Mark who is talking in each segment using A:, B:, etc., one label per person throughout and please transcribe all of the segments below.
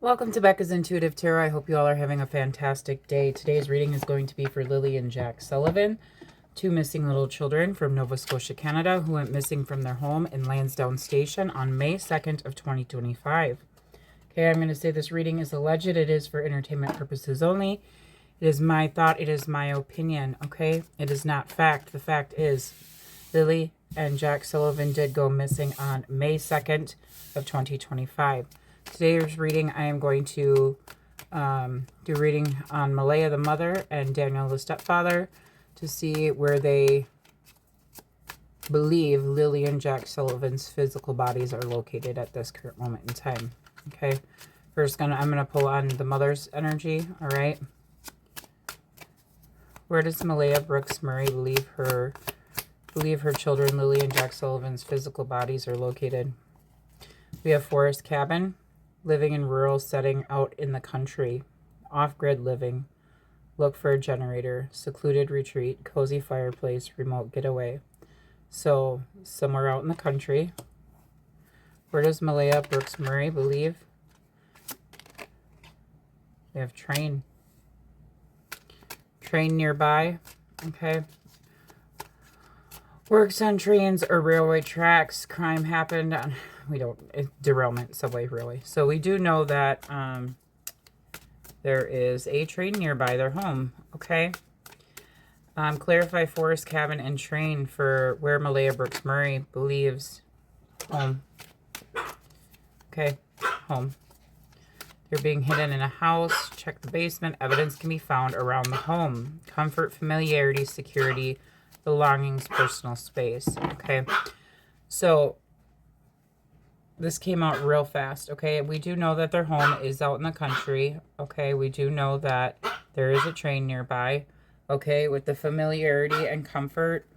A: Welcome to Becca's Intuitive Tarot. I hope you all are having a fantastic day. Today's reading is going to be for Lily and Jack Sullivan, two missing little children from Nova Scotia, Canada, who went missing from their home in Lansdowne Station on May 2nd of 2025. Okay, I'm going to say this reading is alleged. It is for entertainment purposes only. It is my thought. It is my opinion, okay? It is not fact. The fact is Lily and Jack Sullivan did go missing on May 2nd of 2025. Today's reading, I am going to do reading on MAYHELA the mother and Daniel the stepfather to see where they believe Lily and Jack Sullivan's physical bodies are located at this current moment in time. Okay, first I'm gonna pull on the mother's energy. All right, where does MAYHELA Brooks Murray believe her children Lily and Jack Sullivan's physical bodies are located? We have forest cabin, living in rural setting out in the country, off-grid living, look for a generator, secluded retreat, cozy fireplace, remote getaway. So somewhere out in the country. Where does MAYHELA Brooks Murray believe? We have train nearby. Okay. Works on trains or railway tracks. Crime happened on, derailment, subway, railway. So we do know that there is a train nearby their home. Okay. Clarify forest cabin and train for where MAYHELA Brooks Murray believes home. Okay, home. They're being hidden in a house. Check the basement. Evidence can be found around the home. Comfort, familiarity, security, belongings, personal space. Okay, so this came out real fast. Okay, we do know that their home is out in the country. Okay, we do know that there is a train nearby. Okay, with the familiarity and comfort,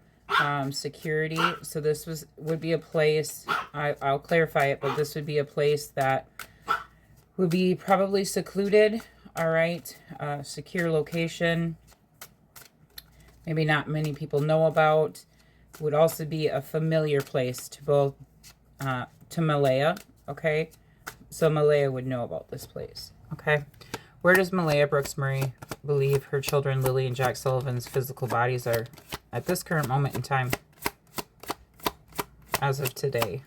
A: security. So this would be a place, I'll clarify it, but this would be a place that would be probably secluded. All right, secure location. Maybe not many people know about. Would also be a familiar place to both, to MAYHELA, okay? So MAYHELA would know about this place, okay? Where does MAYHELA Brooks Murray believe her children Lily and Jack Sullivan's physical bodies are at this current moment in time? As of today.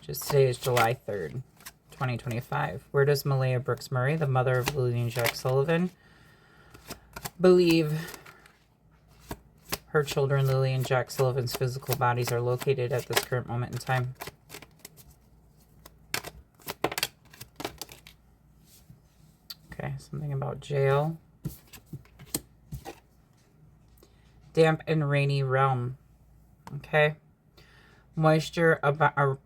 A: Just today is July 3rd, 2025. Where does MAYHELA Brooks Murray, the mother of Lily and Jack Sullivan, believe her children Lily and Jack Sullivan's physical bodies are located at this current moment in time? Okay, something about jail. Damp and rainy realm. Okay. Moisture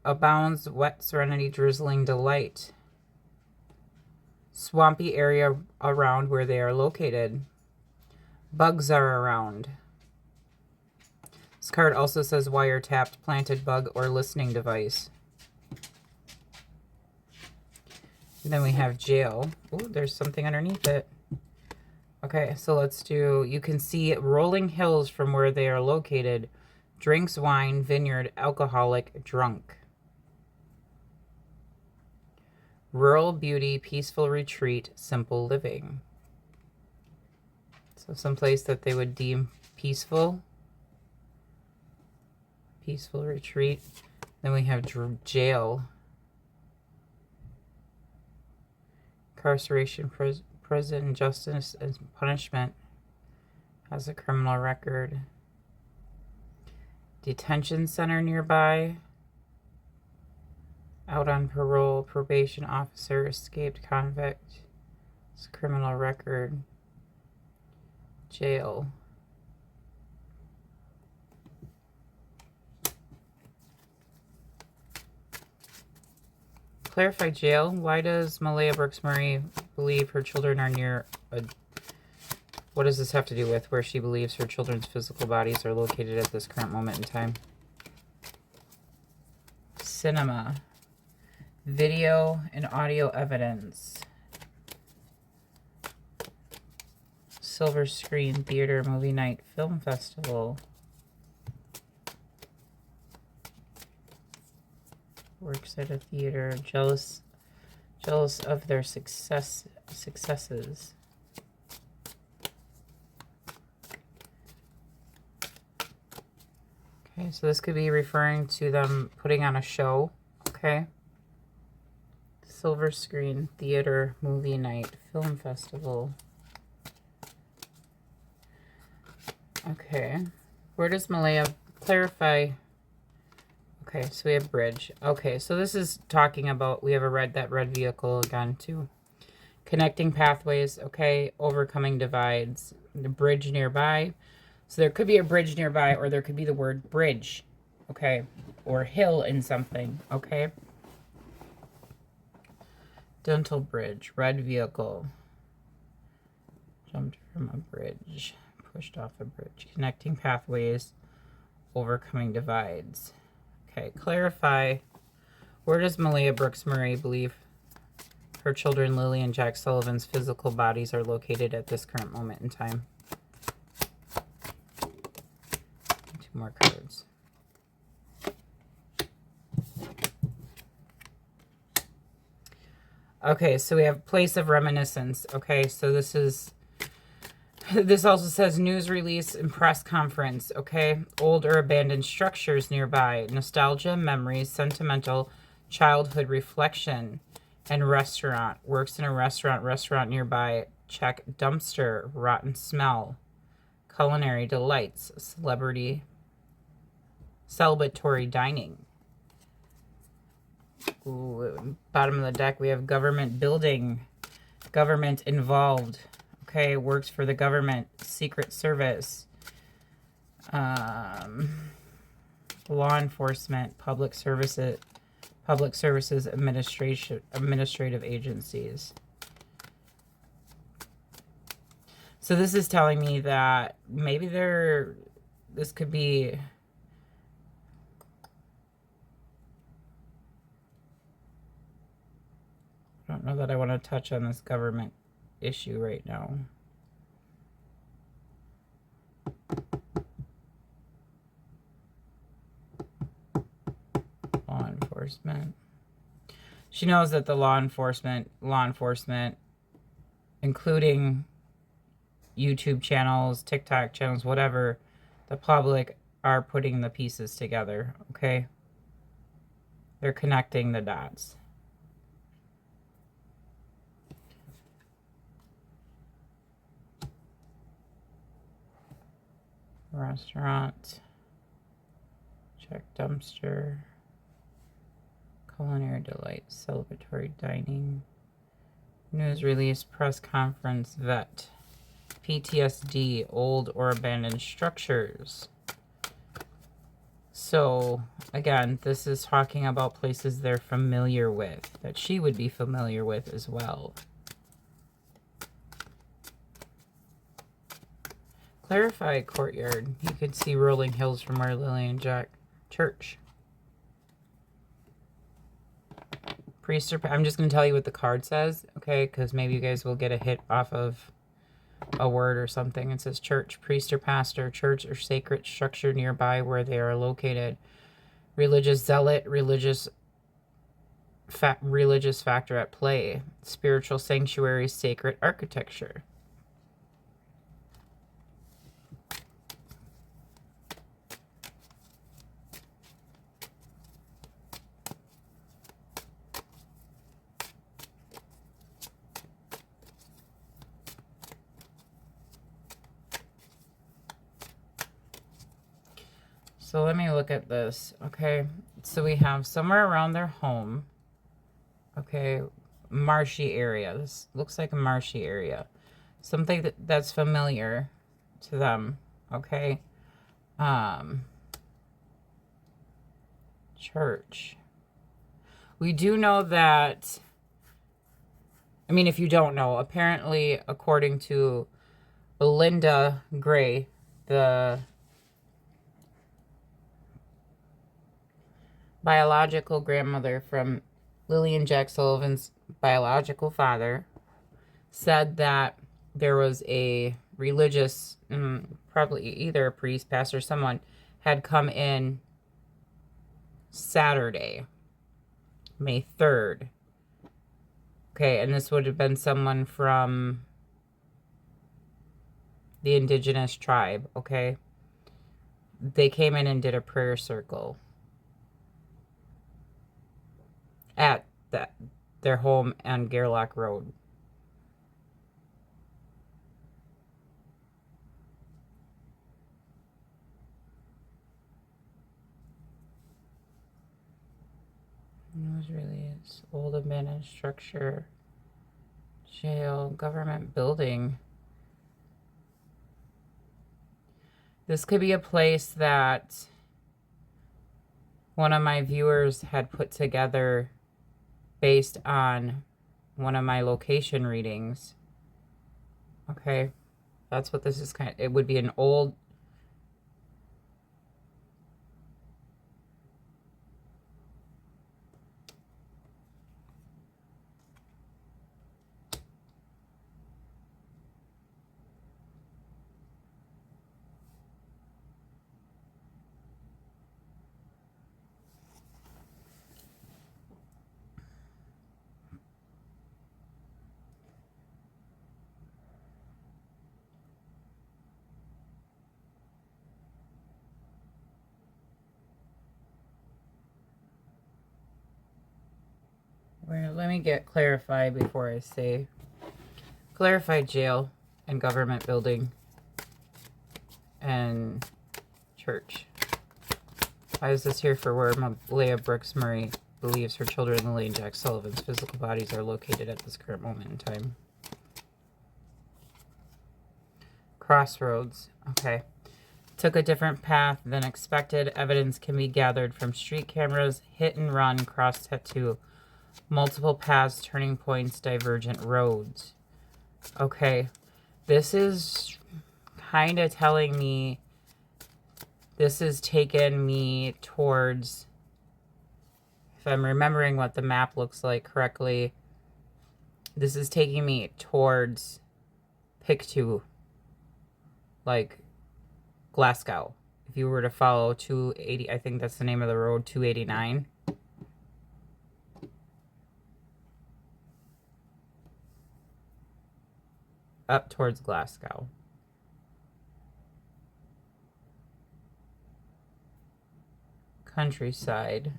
A: abounds, wet serenity, drizzling delight. Swampy area around where they are located. Bugs are around. This card also says wiretapped, planted bug, or listening device. And then we have jail. Oh, there's something underneath it. Okay, so let's do, you can see rolling hills from where they are located. Drinks, wine, vineyard, alcoholic, drunk. Rural beauty, peaceful retreat, simple living. So someplace that they would deem peaceful. Peaceful retreat. Then we have jail. Incarceration, prison, justice, and punishment. Has a criminal record. Detention center nearby. Out on parole, probation officer, escaped convict. It's a criminal record. Jail. Clarify jail. Why does MAYHELA Brooks Murray believe her children are near a... What does this have to do with where she believes her children's physical bodies are located at this current moment in time? Cinema. Video and audio evidence. Silver screen, theater, movie night, film festival. Works at a theater. Jealous of their successes. Okay, so this could be referring to them putting on a show. Okay. Silver screen, theater, movie night, film festival. Okay. Where does Malaya clarify? Okay, so we have bridge. Okay, so this is talking about, we have that red vehicle again too. Connecting pathways, okay, overcoming divides, the bridge nearby. So there could be a bridge nearby, or there could be the word bridge, okay, or hill in something, okay. Dental bridge, red vehicle. Jumped from a bridge, pushed off a bridge. Connecting pathways, overcoming divides. Okay, clarify. Where does Malaya Brooks Murray believe her children, Lily and Jack Sullivan's physical bodies are located at this current moment in time? 2 more cards. Okay, so we have place of reminiscence. Okay, so this also says news release and press conference. Okay, old or abandoned structures nearby, nostalgia, memories, sentimental, childhood reflection, and restaurant. Works in a restaurant nearby. Check dumpster, rotten smell, culinary delights, celebratory dining. Ooh, bottom of the deck, we have government building, government involved. Okay, works for the government, secret service, law enforcement, public services, administrative agencies. So this is telling me that maybe this could be, I don't know that I want to touch on this government issue right now. Law enforcement. She knows that the law enforcement, including YouTube channels, TikTok channels, whatever, the public are putting the pieces together, okay? They're connecting the dots. Restaurant. Check dumpster. Culinary delights. Celebratory dining. News release. Press conference. Vet. PTSD. Old or abandoned structures. So, again, this is talking about places they're familiar with. That she would be familiar with as well. Clarify courtyard. You could see rolling hills from where Lily and Jack church. Priest or I'm just going to tell you what the card says, okay? Because maybe you guys will get a hit off of a word or something. It says church, priest or pastor, church or sacred structure nearby where they are located. Religious zealot, religious factor at play. Spiritual sanctuary, sacred architecture. So let me look at this, okay? So we have somewhere around their home, okay, marshy area. This looks like a marshy area. Something that's familiar to them, okay? Church. We do know that, I mean, if you don't know, apparently, according to Belinda Gray, the biological grandmother from Lily and Jack Sullivan's biological father, said that there was a religious, probably either a priest, pastor, someone had come in Saturday, May 3rd, Okay, and this would have been someone from the indigenous tribe, okay? They came in and did a prayer circle at their home on Gerlach Road. It really is. Old abandoned structure, jail, government building. This could be a place that one of my viewers had put together based on one of my location readings. Okay, that's what this is kind of, it would be an old, let me get clarified before I say, clarified jail and government building and church. Why is this here for where Leah Brooks Murray believes her children, Lily and Jack Sullivan's physical bodies are located at this current moment in time? Crossroads. Okay. Took a different path than expected. Evidence can be gathered from street cameras, hit and run, cross tattoo, multiple paths, turning points, divergent roads. Okay. This is kind of telling me this has taken me towards, if I'm remembering what the map looks like correctly, this is taking me towards Pictou, like Glasgow. If you were to follow 280, I think that's the name of the road, 289. Up towards Glasgow. Countryside.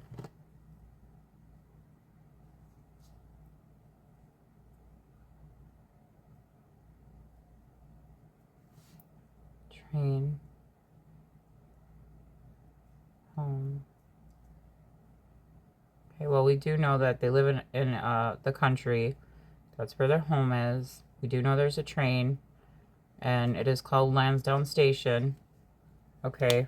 A: Train. Home. Okay, well, we do know that they live in the country. That's where their home is. We do know there's a train, and it is called Lansdowne Station. Okay.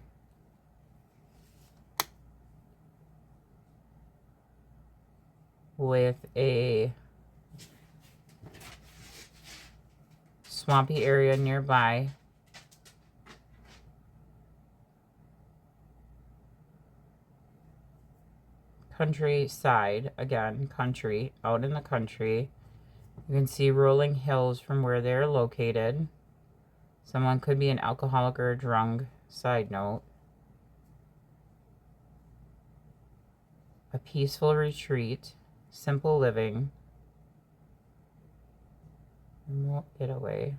A: With a swampy area nearby. Countryside, again, country, out in the country. You can see rolling hills from where they're located. Someone could be an alcoholic or a drunk. Side note. A peaceful retreat. Simple living. Remote getaway.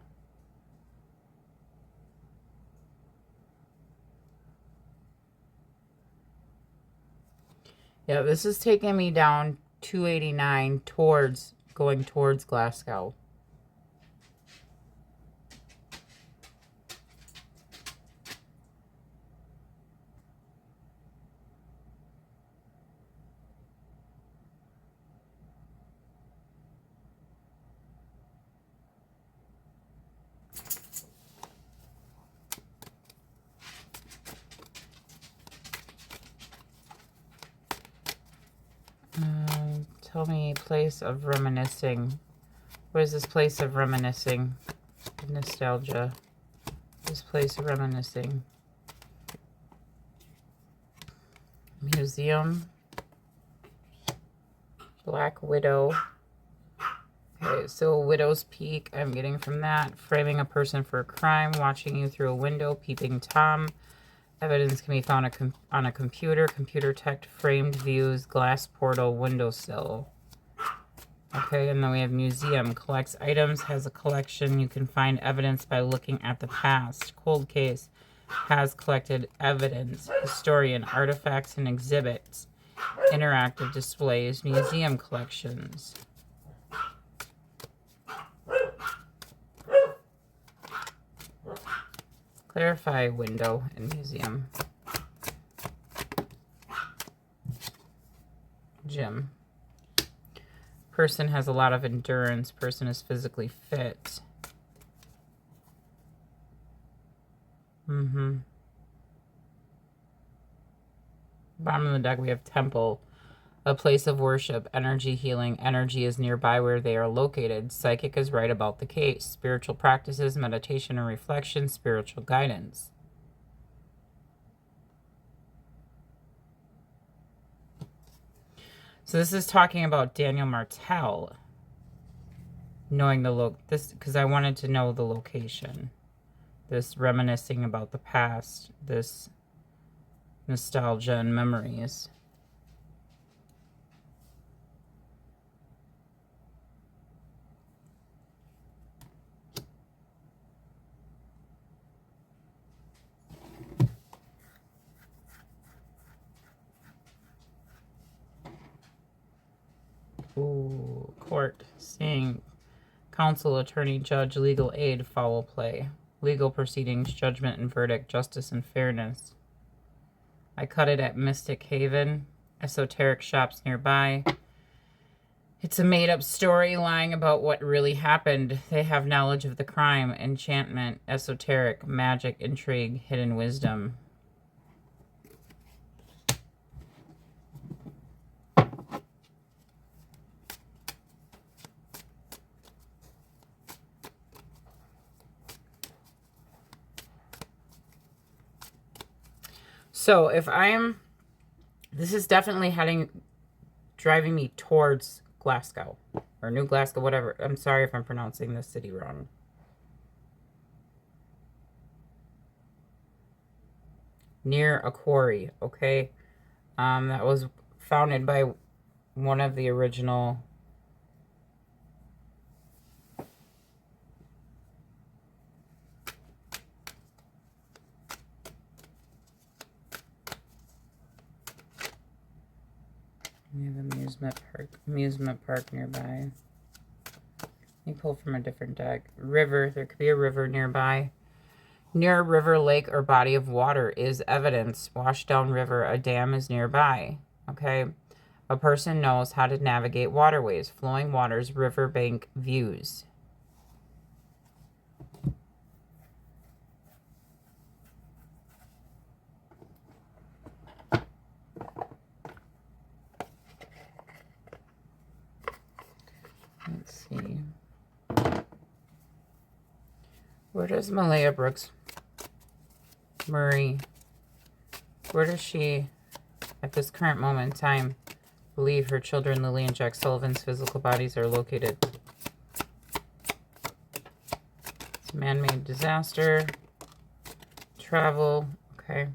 A: Yeah, this is taking me down 289 towards, going towards Glasgow. Tell me, place of reminiscing. What is this place of reminiscing? Nostalgia. This place of reminiscing. Museum. Black Widow. Okay, so Widow's Peak, I'm getting from that. Framing a person for a crime. Watching you through a window. Peeping Tom. Evidence can be found on a computer. Computer tech, framed views, glass portal, windowsill. Okay, and then we have museum. Collects items, has a collection. You can find evidence by looking at the past. Cold case. Has collected evidence. Historian. Artifacts and exhibits. Interactive displays. Museum collections. Clarify window in museum. Gym. Person has a lot of endurance. Person is physically fit. Bottom of the deck, we have temple. A place of worship. Energy healing. Energy is nearby where they are located. Psychic is right about the case. Spiritual practices, meditation and reflection. Spiritual guidance. So this is talking about Daniel Martell knowing the because I wanted to know the location. This reminiscing about the past, this nostalgia and memories. Ooh, court, seeing counsel, attorney, judge, legal aid, foul play, legal proceedings, judgment and verdict, justice and fairness. I cut it at Mystic Haven, esoteric shops nearby. It's a made-up story lying about what really happened. They have knowledge of the crime, enchantment, esoteric, magic, intrigue, hidden wisdom. So if this is definitely driving me towards Glasgow or New Glasgow, whatever. I'm sorry if I'm pronouncing this city wrong. Near a quarry, okay? That was founded by one of the original we have amusement park nearby. You pull from a different deck. River, there could be a river nearby. Near a river, lake, or body of water is evidence. Washed down river, a dam is nearby. Okay. A person knows how to navigate waterways, flowing waters, riverbank views. Let's see. Where does Malaya Brooks Murray, where does she, at this current moment in time, believe her children, Lily and Jack Sullivan's physical bodies are located? It's man-made disaster, travel, okay.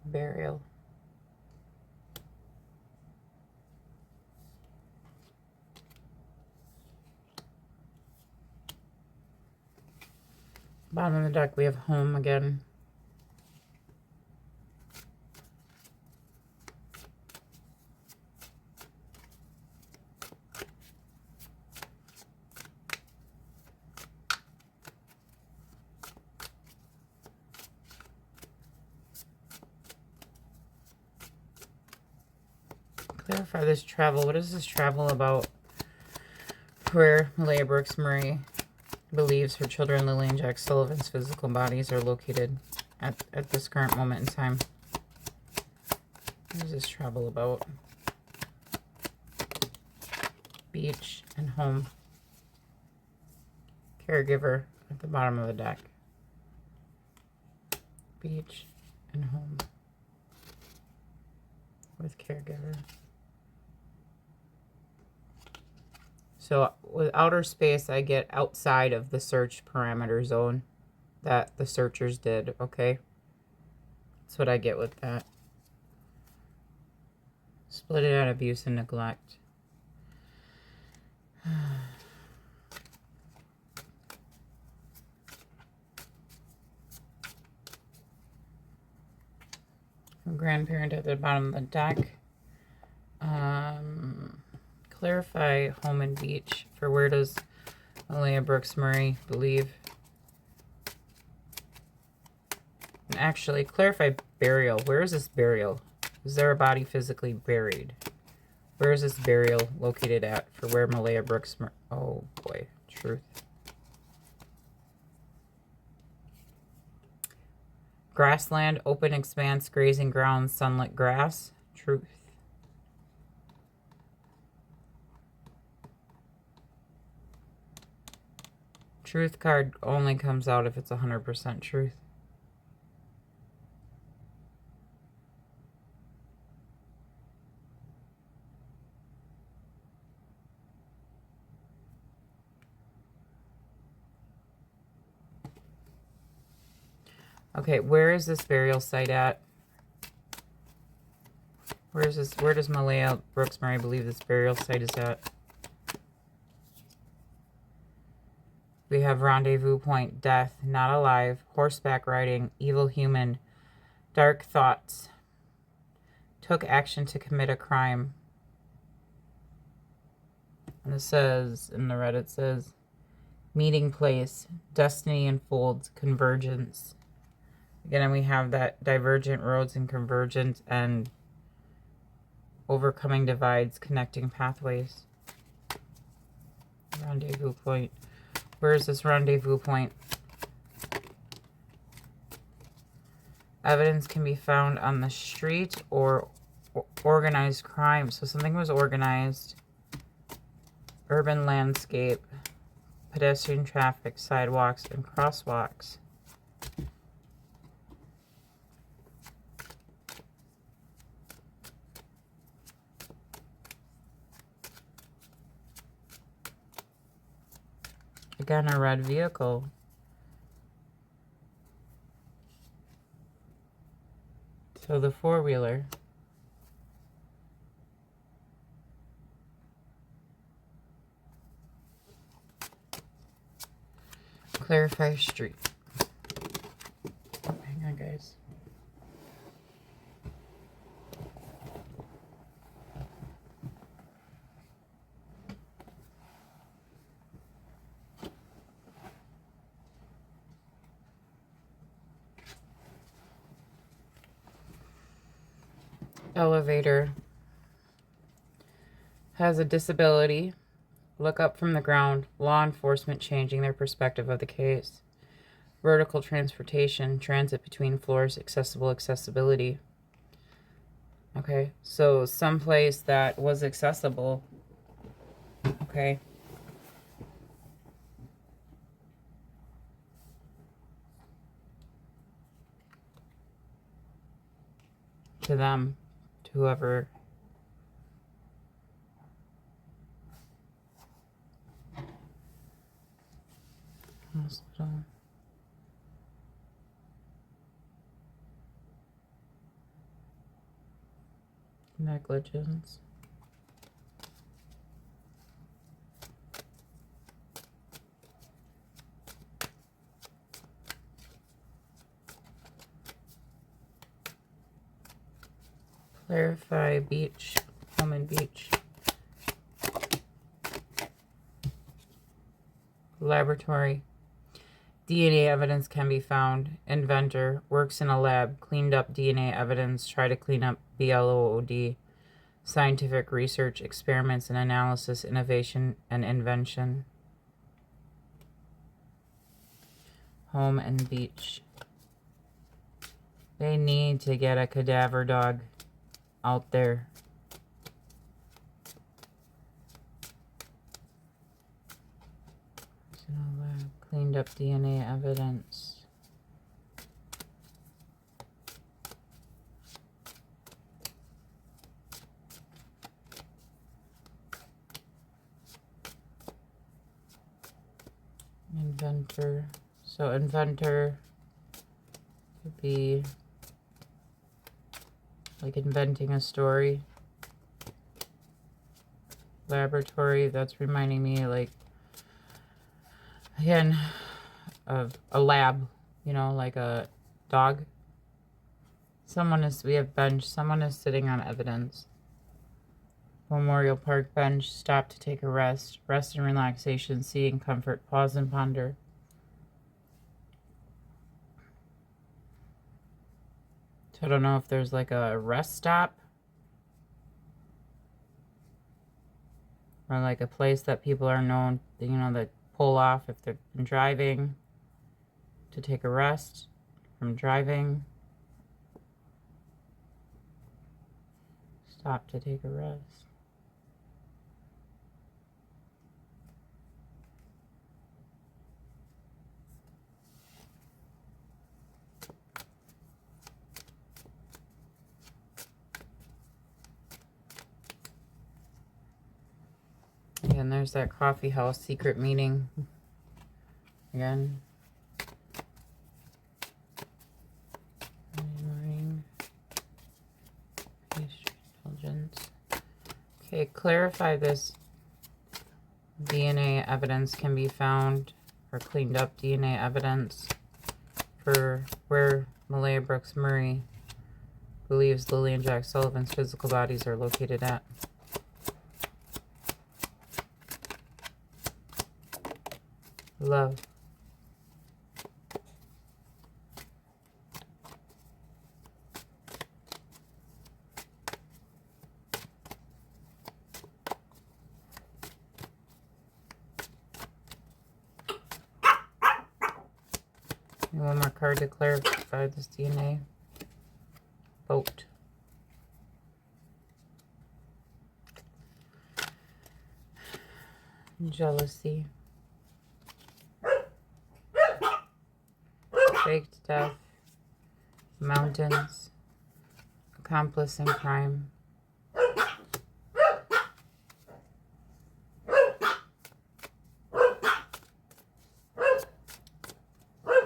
A: Burial. Bottom of the deck, we have home again. Clarify this travel. What is this travel about? Where Malaya Brooks Murray believes her children, Lily and Jack Sullivan's physical bodies are located at this current moment in time. What is this travel about? Beach and home. Caregiver at the bottom of the deck. Beach and home. With caregiver. So with outer space, I get outside of the search parameter zone that the searchers did, okay? That's what I get with that. Split it out, abuse and neglect. Grandparent at the bottom of the deck. Clarify home and beach. For where does Malayha Brooks Murray believe? And actually, clarify burial. Where is this burial? Is there a body physically buried? Where is this burial located at? For where Malayha Brooks Murray... Oh boy, truth. Grassland, open expanse, grazing grounds, sunlit grass. Truth. Truth card only comes out if it's 100% truth. Okay, where is this burial site at? Where does Malayha Brooks Murray believe this burial site is at? We have rendezvous point, death, not alive, horseback riding, evil human, dark thoughts, took action to commit a crime. And it says, in the Reddit says, meeting place, destiny unfolds, convergence. Again, we have that divergent roads and convergent and overcoming divides, connecting pathways. Rendezvous point. Where is this rendezvous point? Evidence can be found on the street or organized crime. So something was organized. Urban landscape, pedestrian traffic, sidewalks, and crosswalks. Again, a red vehicle. So the four-wheeler. Clarify street. Hang on, guys. Elevator. Has a disability. Look up from the ground. Law enforcement changing their perspective of the case. Vertical transportation. Transit between floors. Accessibility. Okay, so someplace that was accessible. Okay. To them. To whoever. Hospital. Negligence. Clarify beach, home and beach. Laboratory. DNA evidence can be found. Inventor. Works in a lab. Cleaned up DNA evidence. Try to clean up BLOOD. Scientific research, experiments and analysis, innovation and invention. Home and beach. They need to get a cadaver dog out there. Cleaned up DNA evidence. Inventor. So inventor could be like inventing a story. laboratory. That's reminding me, like, again, of a lab, you know, like a dog. We have bench. Someone is sitting on evidence. Memorial Park bench. Stop to take a rest. Rest and relaxation. See and comfort. Pause and ponder. So I don't know if there's like a rest stop. Or like a place that people are known, you know, that pull off if they've been driving. To take a rest from driving. Stop to take a rest. Again, there's that coffee house secret meeting. Again. Morning. Indulgence. Okay, clarify this. DNA evidence can be found, or cleaned up DNA evidence for where Malaya Brooks Murray believes Lily and Jack Sullivan's physical bodies are located at. Love. And one more card to clarify this DNA. Boat. Jealousy. Faked death. Mountains. Accomplice in crime.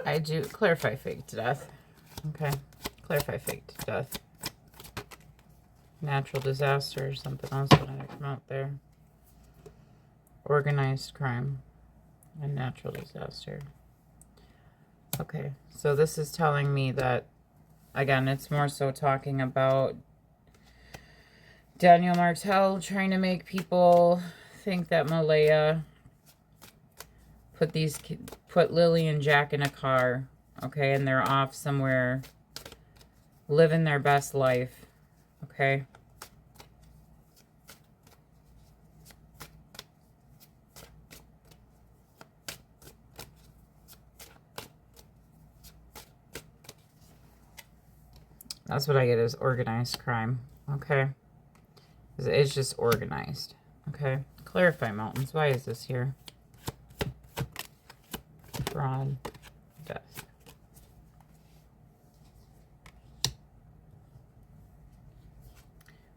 A: I do clarify faked death. Okay. Clarify faked death. Natural disaster, something else that I come out there. Organized crime and natural disaster. Okay, so this is telling me that, again, it's more so talking about Daniel Martell trying to make people think that Malaya put Lily and Jack in a car, okay, and they're off somewhere living their best life, okay? That's what I get as organized crime, okay? It's just organized, okay? Clarify mountains. Why is this here? Fraud, death.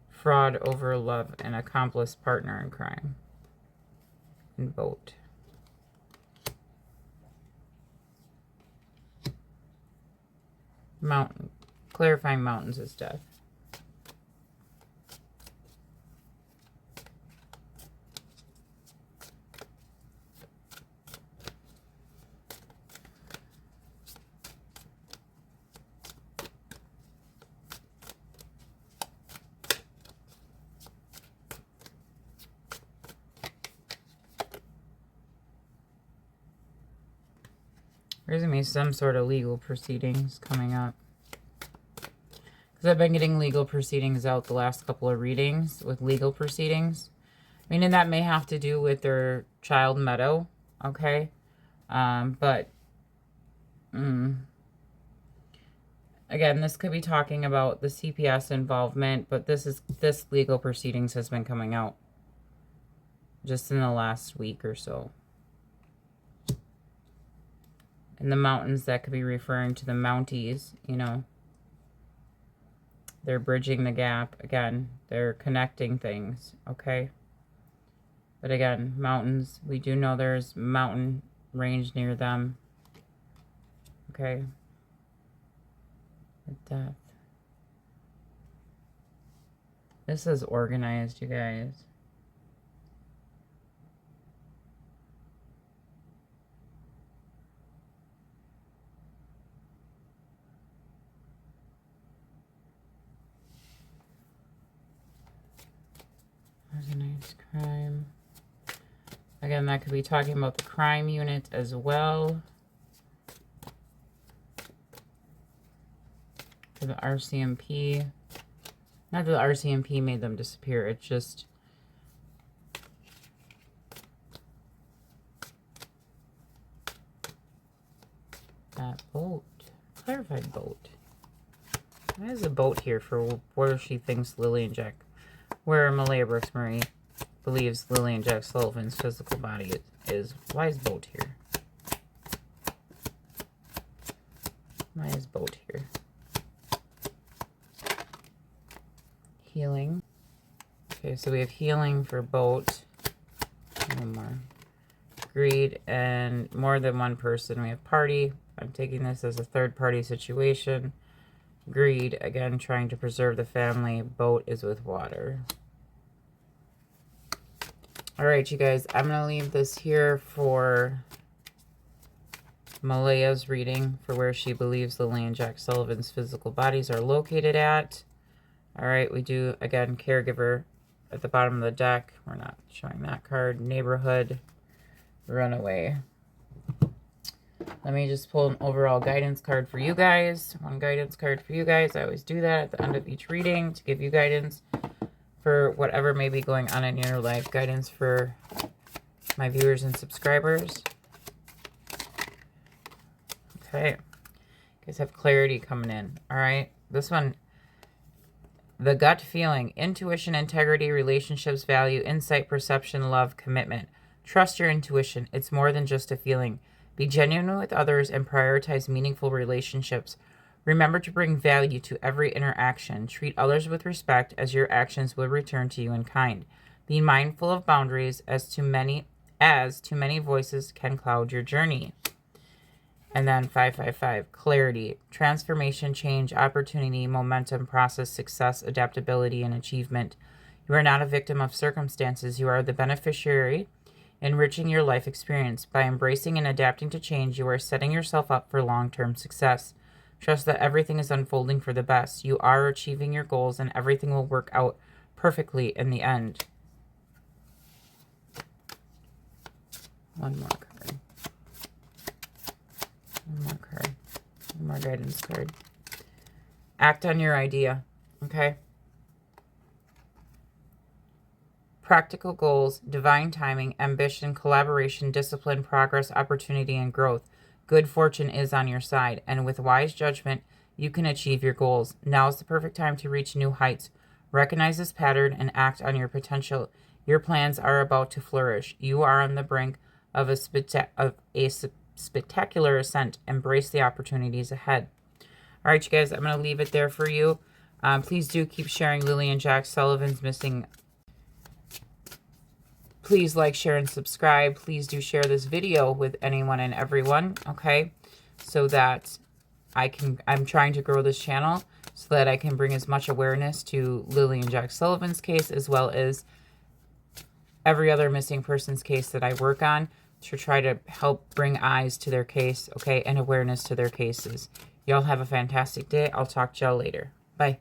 A: Fraud over love and accomplice partner in crime. And boat. Mountain. Clarifying mountains is death. There's going to be some sort of legal proceedings coming up. Because I've been getting legal proceedings out the last couple of readings with legal proceedings. Meaning that may have to do with their child meadow. Okay? But again, this could be talking about the CPS involvement. But this legal proceedings has been coming out just in the last week or so. And the mountains, that could be referring to the Mounties, you know. They're bridging the gap. Again, they're connecting things, okay? But again, mountains, we do know there's mountain range near them. Okay. Death. This is organized, you guys. Organized crime. Again, that could be talking about the crime unit as well. For the RCMP. Not that the RCMP made them disappear. It's just... that boat. Clarified boat. There's a boat here for where she thinks Lily and Jack... where Malaya Brooks Marie believes Lily and Jack Sullivan's physical body is. Why is boat here? Why is boat here? Healing. Okay, so we have healing for boat. One more. Greed and more than one person. We have party. I'm taking this as a third party situation. Greed, again, trying to preserve the family. Boat is with water. All right, you guys, I'm going to leave this here for Malaya's reading for where she believes Lily and Jack Sullivan's physical bodies are located at. All right, we do, again, caregiver at the bottom of the deck. We're not showing that card. Neighborhood, runaway. Let me just pull an overall guidance card for you guys. One guidance card for you guys. I always do that at the end of each reading to give you guidance for whatever may be going on in your life. Guidance for my viewers and subscribers. Okay. You guys have clarity coming in. All right. This one, the gut feeling, intuition, integrity, relationships, value, insight, perception, love, commitment. Trust your intuition. It's more than just a feeling. Be genuine with others and prioritize meaningful relationships. Remember to bring value to every interaction. Treat others with respect, as your actions will return to you in kind. Be mindful of boundaries, as too many voices can cloud your journey. And then 555, clarity, transformation, change, opportunity, momentum, process, success, adaptability, and achievement. You are not a victim of circumstances. You are the beneficiary, enriching your life experience. By embracing and adapting to change, you are setting yourself up for long-term success. Trust that everything is unfolding for the best. You are achieving your goals, and everything will work out perfectly in the end. One more card. One more card. One more guidance card. Act on your idea, okay? Practical goals, divine timing, ambition, collaboration, discipline, progress, opportunity, and growth. Good fortune is on your side, and with wise judgment, you can achieve your goals. Now is the perfect time to reach new heights. Recognize this pattern and act on your potential. Your plans are about to flourish. You are on the brink of a spectacular ascent. Embrace the opportunities ahead. All right, you guys, I'm going to leave it there for you. Please do keep sharing Lily and Jack Sullivan's missing. Please like, share, and subscribe. Please do share this video with anyone and everyone, okay? So that I'm trying to grow this channel so that I can bring as much awareness to Lily and Jack Sullivan's case, as well as every other missing person's case that I work on, to try to help bring eyes to their case, okay, and awareness to their cases. Y'all have a fantastic day. I'll talk to y'all later. Bye.